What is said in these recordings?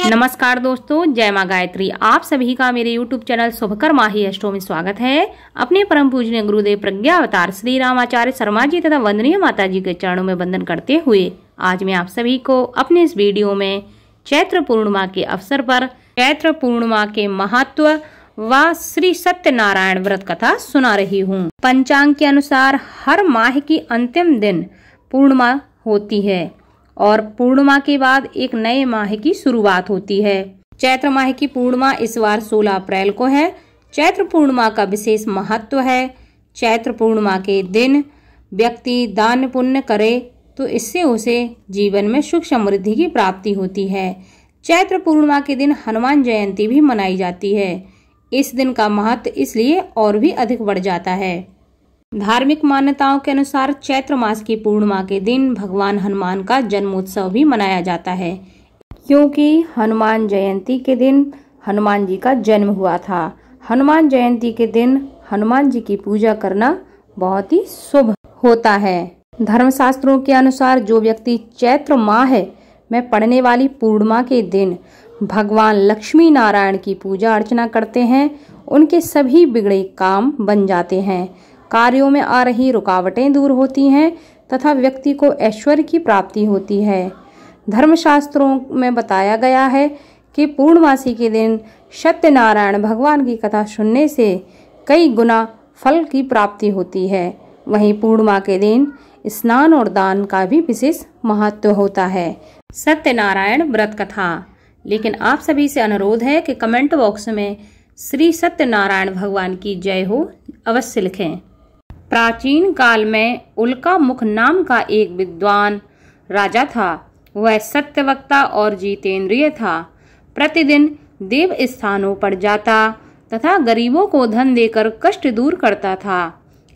नमस्कार दोस्तों, जय माँ गायत्री। आप सभी का मेरे YouTube चैनल शुभकर्मा ही अष्टों में स्वागत है। अपने परम पूजनीय गुरुदेव प्रज्ञा अवतार श्री रामाचार्य शर्मा जी तथा वंदनीय माता जी के चरणों में वंदन करते हुए आज मैं आप सभी को अपने इस वीडियो में चैत्र पूर्णिमा के अवसर पर चैत्र पूर्णिमा के महत्व व श्री सत्यनारायण व्रत कथा सुना रही हूँ। पंचांग के अनुसार हर माह की अंतिम दिन पूर्णिमा होती है और पूर्णिमा के बाद एक नए माह की शुरुआत होती है। चैत्र माह की पूर्णिमा इस बार 16 अप्रैल को है। चैत्र पूर्णिमा का विशेष महत्व है। चैत्र पूर्णिमा के दिन व्यक्ति दान पुण्य करे तो इससे उसे जीवन में सुख समृद्धि की प्राप्ति होती है। चैत्र पूर्णिमा के दिन हनुमान जयंती भी मनाई जाती है। इस दिन का महत्व इसलिए और भी अधिक बढ़ जाता है। धार्मिक मान्यताओं के अनुसार चैत्र मास की पूर्णिमा के दिन भगवान हनुमान का जन्मोत्सव भी मनाया जाता है, क्योंकि हनुमान जयंती के दिन हनुमान जी का जन्म हुआ था। हनुमान जयंती के दिन हनुमान जी की पूजा करना बहुत ही शुभ होता है। धर्मशास्त्रों के अनुसार जो व्यक्ति चैत्र माह में पड़ने वाली पूर्णिमा के दिन भगवान लक्ष्मी नारायण की पूजा अर्चना करते हैं, उनके सभी बिगड़े काम बन जाते हैं, कार्यों में आ रही रुकावटें दूर होती हैं तथा व्यक्ति को ऐश्वर्य की प्राप्ति होती है। धर्मशास्त्रों में बताया गया है कि पूर्णमासी के दिन सत्यनारायण भगवान की कथा सुनने से कई गुना फल की प्राप्ति होती है। वहीं पूर्णिमा के दिन स्नान और दान का भी विशेष महत्व होता है। सत्यनारायण व्रत कथा। लेकिन आप सभी से अनुरोध है कि कमेंट बॉक्स में श्री सत्यनारायण भगवान की जय हो अवश्य लिखें। प्राचीन काल में उल्का मुख नाम का एक विद्वान राजा था। वह सत्यवक्ता और जितेंद्रिय था। प्रतिदिन देव स्थानों पर जाता तथा गरीबों को धन देकर कष्ट दूर करता था।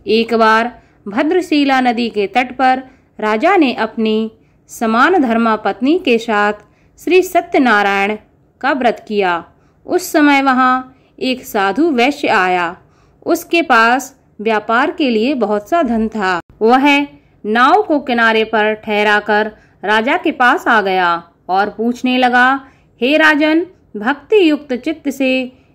एक बार भद्रशिला नदी के तट पर राजा ने अपनी समान धर्मा पत्नी के साथ श्री सत्यनारायण का व्रत किया। उस समय वहां एक साधु वैश्य आया। उसके पास व्यापार के लिए बहुत सा धन था। वह नाव को किनारे पर ठहराकर राजा के पास आ गया और पूछने लगा, हे राजन, भक्ति युक्त चित्त से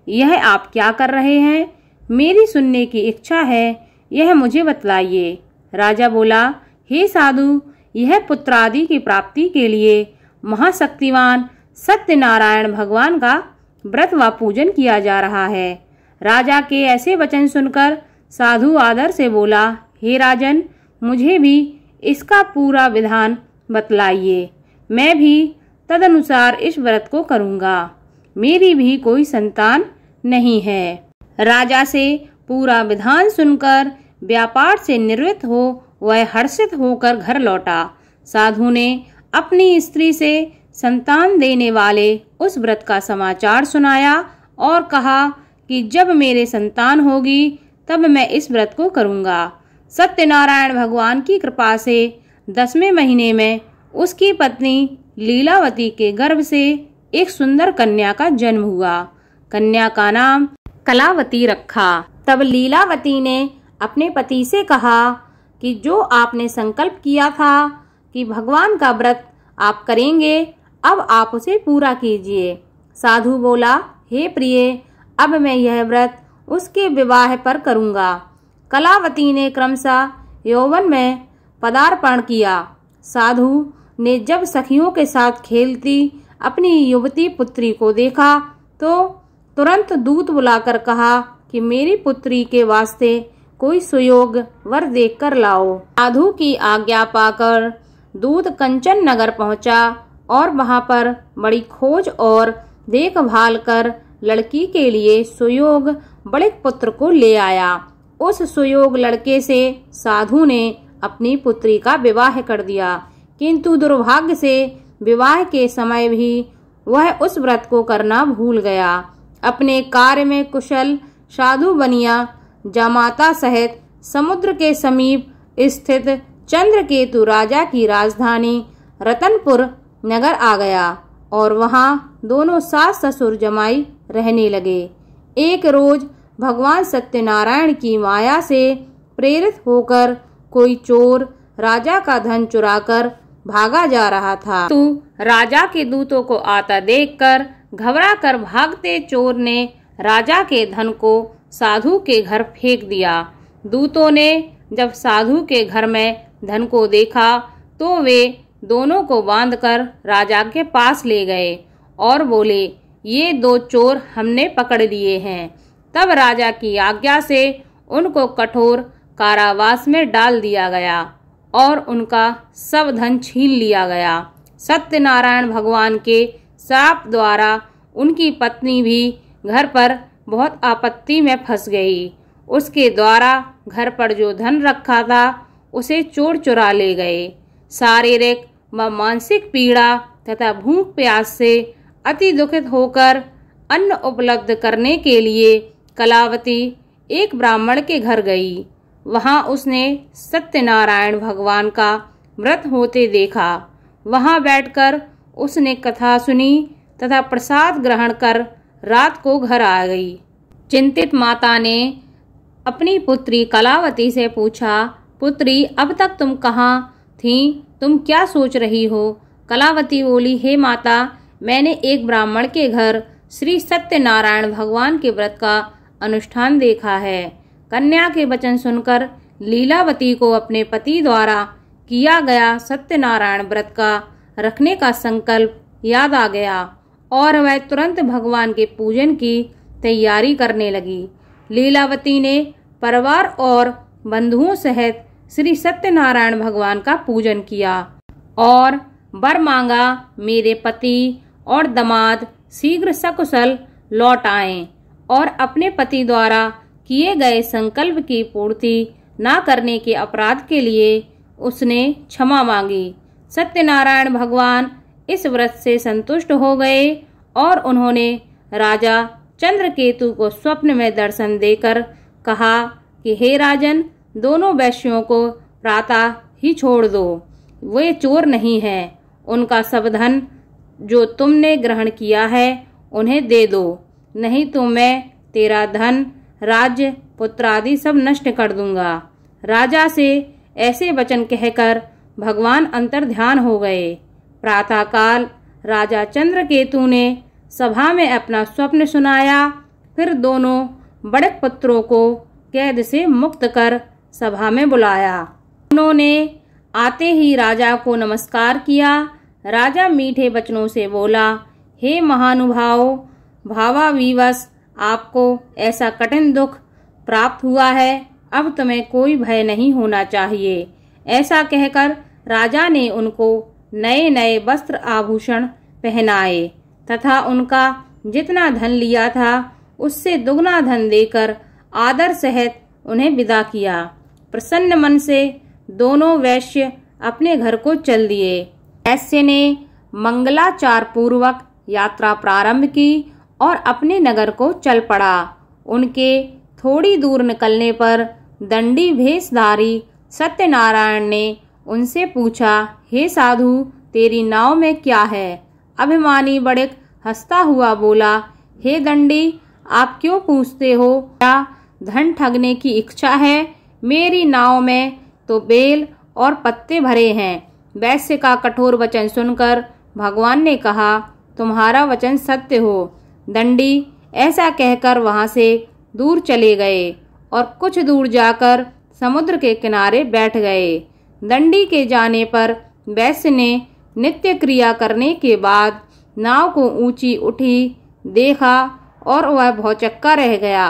यह आप क्या कर रहे हैं? मेरी सुनने की इच्छा है, यह मुझे बतलाइए। राजा बोला, हे साधु, यह पुत्र आदि की प्राप्ति के लिए महाशक्तिमान सत्यनारायण भगवान का व्रत व पूजन किया जा रहा है। राजा के ऐसे वचन सुनकर साधु आदर से बोला, हे राजन, मुझे भी इसका पूरा विधान बतलाइए। मैं भी तदनुसार इस व्रत को करूंगा। मेरी भी कोई संतान नहीं है। राजा से पूरा विधान सुनकर व्यापार से निवृत्त हो वह हर्षित होकर घर लौटा। साधु ने अपनी स्त्री से संतान देने वाले उस व्रत का समाचार सुनाया और कहा कि जब मेरे संतान होगी तब मैं इस व्रत को करूंगा। सत्यनारायण भगवान की कृपा से 10वें महीने में उसकी पत्नी लीलावती के गर्भ से एक सुंदर कन्या का जन्म हुआ। कन्या का नाम कलावती रखा। तब लीलावती ने अपने पति से कहा कि जो आपने संकल्प किया था कि भगवान का व्रत आप करेंगे, अब आप उसे पूरा कीजिए। साधु बोला, हे प्रिय, अब मैं यह व्रत उसके विवाह पर करूंगा। कलावती ने क्रमशः यौवन में पदार्पण किया। साधु ने जब सखियों के साथ खेलती अपनी युवती पुत्री को देखा तो तुरंत दूत बुलाकर कहा कि मेरी पुत्री के वास्ते कोई सुयोग वर देखकर लाओ। साधु की आज्ञा पाकर दूत कंचन नगर पहुंचा और वहां पर बड़ी खोज और देखभाल कर लड़की के लिए सुयोग बड़े पुत्र को ले आया। उस सुयोग लड़के से साधु ने अपनी पुत्री का विवाह कर दिया, किंतु दुर्भाग्य से विवाह के समय भी वह उस व्रत को करना भूल गया। अपने कार्य में कुशल साधु बनिया जामाता सहित समुद्र के समीप स्थित चंद्रकेतु राजा की राजधानी रतनपुर नगर आ गया और वहां दोनों सास ससुर जमाई रहने लगे। एक रोज भगवान सत्यनारायण की माया से प्रेरित होकर कोई चोर राजा का धन चुराकर भागा जा रहा था। तू राजा के दूतों को आता देखकर घबरा कर भागते चोर ने राजा के धन को साधु के घर फेंक दिया। दूतों ने जब साधु के घर में धन को देखा तो वे दोनों को बांधकर राजा के पास ले गए और बोले, ये दो चोर हमने पकड़ लिए हैं। तब राजा की आज्ञा से उनको कठोर कारावास में डाल दिया गया और उनका सब धन छीन लिया गया। सत्यनारायण भगवान के श्राप द्वारा उनकी पत्नी भी घर पर बहुत आपत्ति में फंस गई। उसके द्वारा घर पर जो धन रखा था उसे चोर चुरा ले गए। शारीरिक व मानसिक पीड़ा तथा भूख प्यास से अति दुखित होकर अन्न उपलब्ध करने के लिए कलावती एक ब्राह्मण के घर गई। वहां उसने सत्यनारायण भगवान का व्रत होते देखा। वहां बैठकर उसने कथा सुनी तथा प्रसाद ग्रहण कर रात को घर आ गई। चिंतित माता ने अपनी पुत्री कलावती से पूछा, पुत्री अब तक तुम कहाँ थी? तुम क्या सोच रही हो? कलावती बोली, हे माता, मैंने एक ब्राह्मण के घर श्री सत्यनारायण भगवान के व्रत का अनुष्ठान देखा है। कन्या के वचन सुनकर लीलावती को अपने पति द्वारा किया गया सत्यनारायण व्रत का रखने का संकल्प याद आ गया और वह तुरंत भगवान के पूजन की तैयारी करने लगी। लीलावती ने परिवार और बंधुओं सहित श्री सत्यनारायण भगवान का पूजन किया और वर मांगा, मेरे पति और दामाद शीघ्र सकुशल लौट आएं और अपने पति द्वारा किए गए संकल्प की पूर्ति न करने के अपराध के लिए उसने क्षमा मांगी। सत्यनारायण भगवान इस व्रत से संतुष्ट हो गए और उन्होंने राजा चंद्रकेतु को स्वप्न में दर्शन देकर कहा कि हे राजन, दोनों वैश्यों को प्रातः ही छोड़ दो। वे चोर नहीं हैं। उनका सब धन जो तुमने ग्रहण किया है उन्हें दे दो, नहीं तो मैं तेरा धन, राज्य, पुत्र आदि सब नष्ट कर दूंगा। राजा से ऐसे वचन कहकर भगवान अंतर ध्यान हो गए। प्रातःकाल राजा चंद्रकेतु ने सभा में अपना स्वप्न सुनाया। फिर दोनों बड़े पुत्रों को कैद से मुक्त कर सभा में बुलाया। उन्होंने आते ही राजा को नमस्कार किया। राजा मीठे वचनों से बोला, हे महानुभाव, भावाविवश आपको ऐसा कठिन दुख प्राप्त हुआ है, अब तुम्हें कोई भय नहीं होना चाहिए। ऐसा कहकर राजा ने उनको नए नए वस्त्र आभूषण पहनाए तथा उनका जितना धन लिया था उससे दुगना धन देकर आदर सहित उन्हें विदा किया। प्रसन्न मन से दोनों वैश्य अपने घर को चल दिए। वैश्य ने मंगलाचार पूर्वक यात्रा प्रारंभ की और अपने नगर को चल पड़ा। उनके थोड़ी दूर निकलने पर दंडी भेषधारी सत्यनारायण ने उनसे पूछा, हे साधु, तेरी नाव में क्या है? अभिमानी बड़िक हंसता हुआ बोला, हे दंडी, आप क्यों पूछते हो? क्या धन ठगने की इच्छा है? मेरी नाव में तो बेल और पत्ते भरे हैं। वैश्य का कठोर वचन सुनकर भगवान ने कहा, तुम्हारा वचन सत्य हो। दंडी ऐसा कहकर वहां से दूर चले गए और कुछ दूर जाकर समुद्र के किनारे बैठ गए। दंडी के जाने पर वैश्य ने नित्य क्रिया करने के बाद नाव को ऊंची उठी देखा और वह भौचक्का रह गया।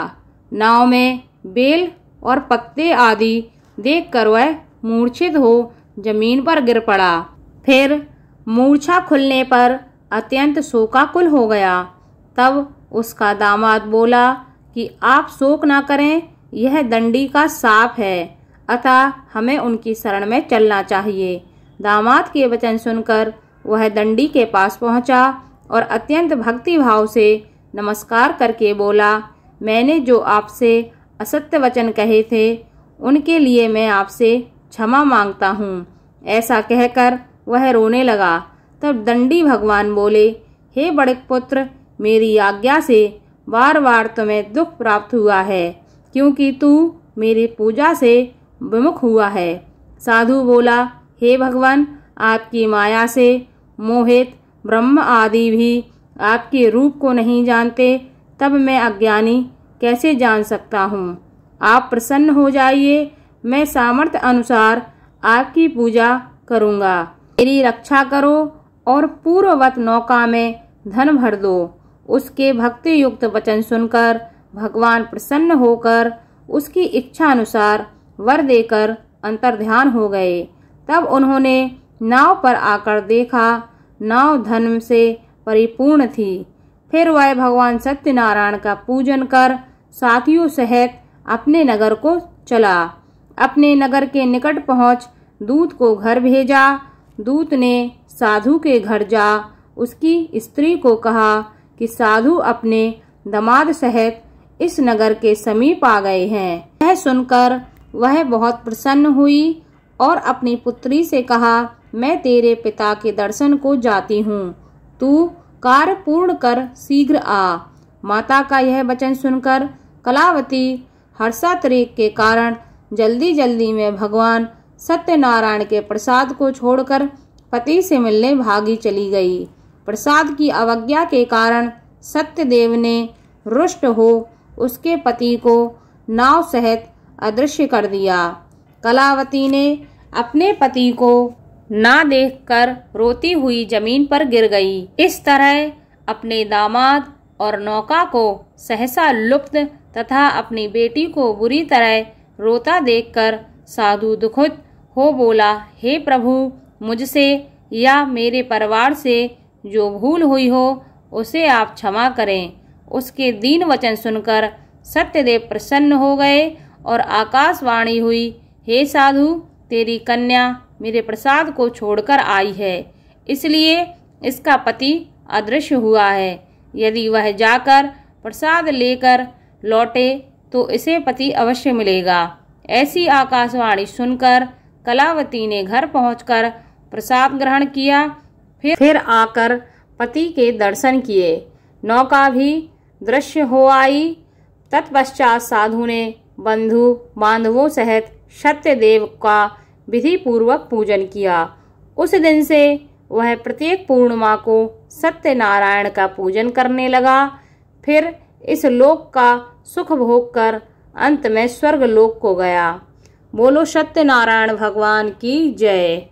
नाव में बेल और पत्ते आदि देखकर वह मूर्छित हो जमीन पर गिर पड़ा। फिर मूर्छा खुलने पर अत्यंत शोकाकुल हो गया। तब उसका दामाद बोला कि आप शोक न करें, यह दंडी का शाप है, अतः हमें उनकी शरण में चलना चाहिए। दामाद के वचन सुनकर वह दंडी के पास पहुंचा और अत्यंत भक्ति भाव से नमस्कार करके बोला, मैंने जो आपसे असत्य वचन कहे थे उनके लिए मैं आपसे क्षमा मांगता हूँ। ऐसा कहकर वह रोने लगा। तब दंडी भगवान बोले, हे बड़िक पुत्र, मेरी आज्ञा से बार बार तुम्हें दुख प्राप्त हुआ है, क्योंकि तू मेरी पूजा से विमुख हुआ है। साधु बोला, हे भगवान, आपकी माया से मोहित ब्रह्म आदि भी आपके रूप को नहीं जानते, तब मैं अज्ञानी कैसे जान सकता हूँ। आप प्रसन्न हो जाइए, मैं सामर्थ्य अनुसार आपकी पूजा करूँगा। मेरी रक्षा करो और पूर्ववत नौका में धन भर दो। उसके भक्ति युक्त वचन सुनकर भगवान प्रसन्न होकर उसकी इच्छा अनुसार वर देकर अंतर्ध्यान हो गए। तब उन्होंने नाव पर आकर देखा, नाव धन से परिपूर्ण थी। फिर वह भगवान सत्यनारायण का पूजन कर साथियों सहित अपने नगर को चला। अपने नगर के निकट पहुंच दूत को घर भेजा। दूत ने साधु के घर जा उसकी स्त्री को कहा कि साधु अपने दामाद सहित इस नगर के समीप आ गए हैं। यह सुनकर वह बहुत प्रसन्न हुई और अपनी पुत्री से कहा, मैं तेरे पिता के दर्शन को जाती हूँ, तू कार्य पूर्ण कर शीघ्र आ। माता का यह वचन सुनकर कलावती हर्षातिरेक के कारण जल्दी जल्दी में भगवान सत्यनारायण के प्रसाद को छोड़कर पति से मिलने भागी चली गई। प्रसाद की अवज्ञा के कारण सत्यदेव ने रुष्ट हो उसके पति को नाव सहित अदृश्य कर दिया। कलावती ने अपने पति को ना देखकर रोती हुई जमीन पर गिर गई। इस तरह अपने दामाद और नौका को सहसा लुप्त तथा अपनी बेटी को बुरी तरह रोता देखकर साधु दुखित हो बोला, हे प्रभु, मुझसे या मेरे परिवार से जो भूल हुई हो उसे आप क्षमा करें। उसके दीन वचन सुनकर सत्यदेव प्रसन्न हो गए और आकाशवाणी हुई, हे साधु, तेरी कन्या मेरे प्रसाद को छोड़कर आई है, इसलिए इसका पति अदृश्य हुआ है। यदि वह जाकर प्रसाद लेकर लौटे तो इसे पति अवश्य मिलेगा। ऐसी आकाशवाणी सुनकर कलावती ने घर पहुंचकर प्रसाद ग्रहण किया। फिर आकर पति के दर्शन किए। नौका भी दृश्य हो आई। तत्पश्चात साधु ने बंधु बांधवों सहित सत्यदेव का विधि पूर्वक पूजन किया। उस दिन से वह प्रत्येक पूर्णिमा को सत्यनारायण का पूजन करने लगा। फिर इस लोक का सुख भोग कर अंत में स्वर्ग लोक को गया। बोलो सत्यनारायण भगवान की जय।